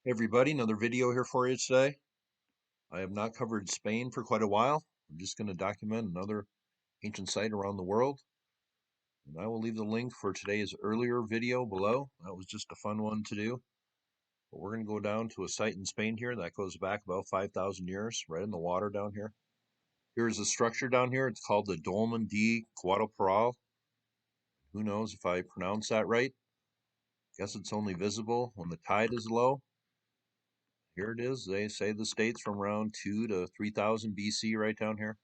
Hey everybody, another video here for you today. I have not covered Spain for quite a while. I'm just going to document another ancient site around the world. And I will leave the link for today's earlier video below. That was just a fun one to do. But we're going to go down to a site in Spain here that goes back about 5,000 years, right in the water down here. Here's a structure down here. It's called the Dolmen de Guadalperal. Who knows if I pronounce that right? Guess it's only visible when the tide is low. Here it is. They say this dates from around 2 to 3000 BC right down here.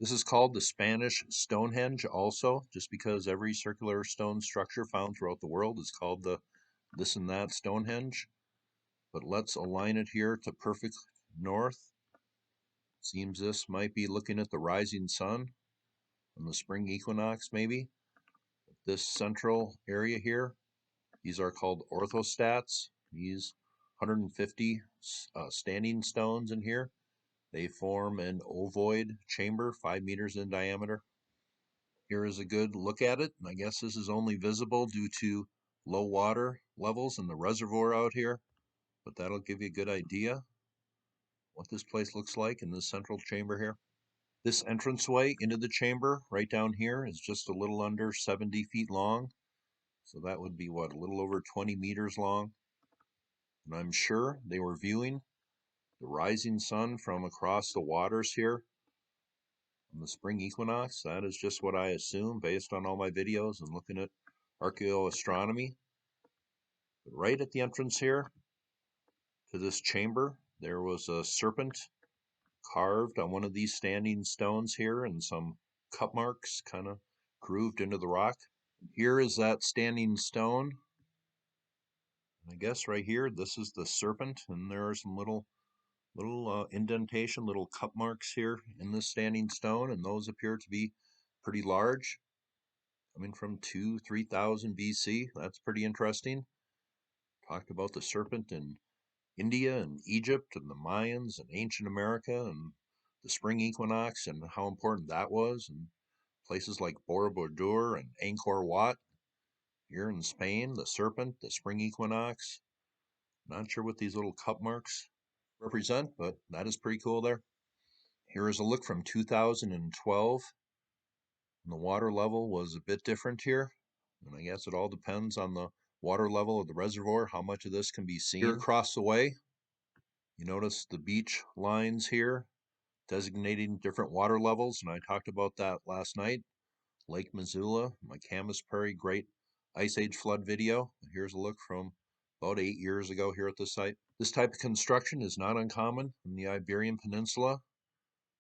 This is called the Spanish Stonehenge also, just because every circular stone structure found throughout the world is called the this and that Stonehenge. But let's align it here to perfect north. Seems this might be looking at the rising sun on the spring equinox maybe. This central area here, these are called orthostats. These 150 standing stones in here. They form an ovoid chamber 5 meters in diameter. Here is a good look at it. I guess this is only visible due to low water levels in the reservoir out here, but that'll give you a good idea what this place looks like in this central chamber here. This entranceway into the chamber right down here is just a little under 70 feet long. So that would be what, a little over 20 meters long. And I'm sure they were viewing the rising sun from across the waters here on the spring equinox. That is just what I assume based on all my videos and looking at archaeoastronomy. But right at the entrance here to this chamber, there was a serpent carved on one of these standing stones here and some cut marks kind of grooved into the rock. Here is that standing stone. I guess right here, this is the serpent, and there are some little indentation, little cut marks here in this standing stone, and those appear to be pretty large, coming from 3000 BC. That's pretty interesting. Talked about the serpent in India and Egypt and the Mayans and ancient America and the spring equinox and how important that was, and places like Borobudur and Angkor Wat. Here in Spain, the serpent, the spring equinox. Not sure what these little cup marks represent, but that is pretty cool there. Here is a look from 2012. And the water level was a bit different here. And I guess it all depends on the water level of the reservoir, how much of this can be seen. Here across the way, you notice the beach lines here designating different water levels, and I talked about that last night. Lake Missoula, my Camas Prairie Great Ice Age Flood video. Here's a look from about 8 years ago here at this site. This type of construction is not uncommon in the Iberian Peninsula.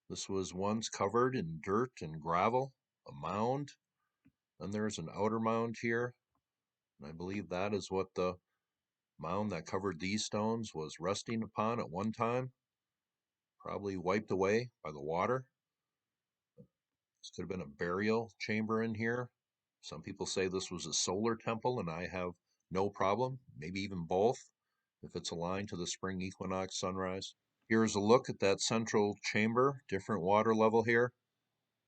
This was once covered in dirt and gravel, a mound. Then there's an outer mound here, and I believe that is what the mound that covered these stones was resting upon at one time, probably wiped away by the water. This could have been a burial chamber in here. Some people say this was a solar temple, and I have no problem, maybe even both, if it's aligned to the spring equinox sunrise. Here's a look at that central chamber, different water level here.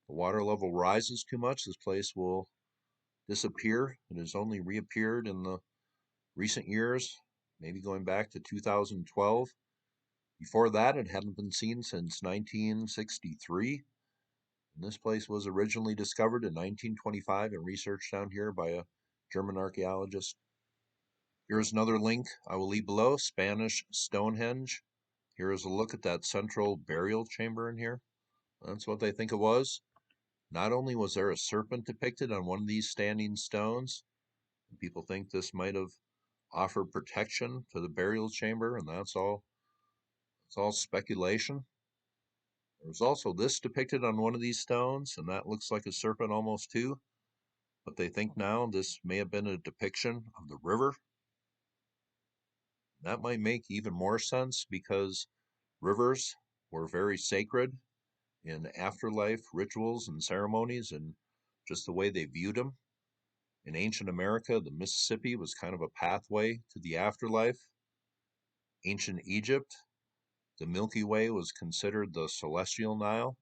The water level rises too much, this place will disappear. It has only reappeared in the recent years, maybe going back to 2012. Before that, it hadn't been seen since 1963. And this place was originally discovered in 1925 and researched down here by a German archaeologist. Here's another link I will leave below, Spanish Stonehenge. Here is a look at that central burial chamber in here. That's what they think it was. Not only was there a serpent depicted on one of these standing stones, people think this might have offered protection to the burial chamber, and it's all speculation. There's also this depicted on one of these stones, and that looks like a serpent almost too. But they think now this may have been a depiction of the river. That might make even more sense because rivers were very sacred in afterlife rituals and ceremonies and just the way they viewed them. In ancient America, the Mississippi was kind of a pathway to the afterlife. Ancient Egypt, the Milky Way was considered the celestial Nile,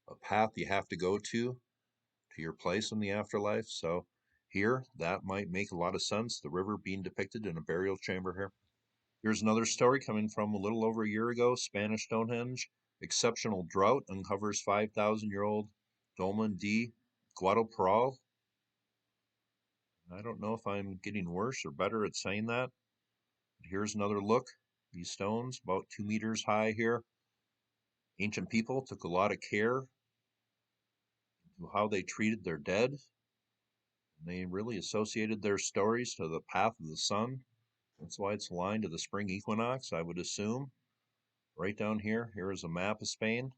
a path you have to go to your place in the afterlife. So here, that might make a lot of sense, the river being depicted in a burial chamber here. Here's another story coming from a little over a year ago. Spanish Stonehenge. Exceptional drought uncovers 5,000-year-old Dolmen de Guadalperal. I don't know if I'm getting worse or better at saying that. But here's another look. These stones, about 2 meters high here. Ancient people took a lot of care to how they treated their dead. They really associated their stories to the path of the sun. That's why it's aligned to the spring equinox, I would assume. Right down here, here is a map of Spain,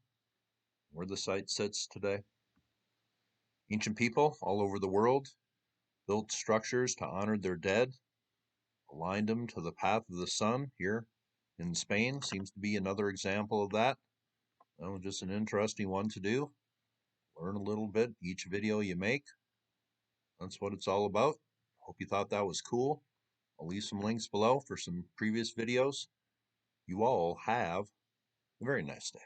where the site sits today. Ancient people all over the world built structures to honor their dead, aligned them to the path of the sun. Here in Spain seems to be another example of that. Oh, just an interesting one to do. Learn a little bit each video you make. That's what it's all about. Hope you thought that was cool. I'll leave some links below for some previous videos. You all have a very nice day.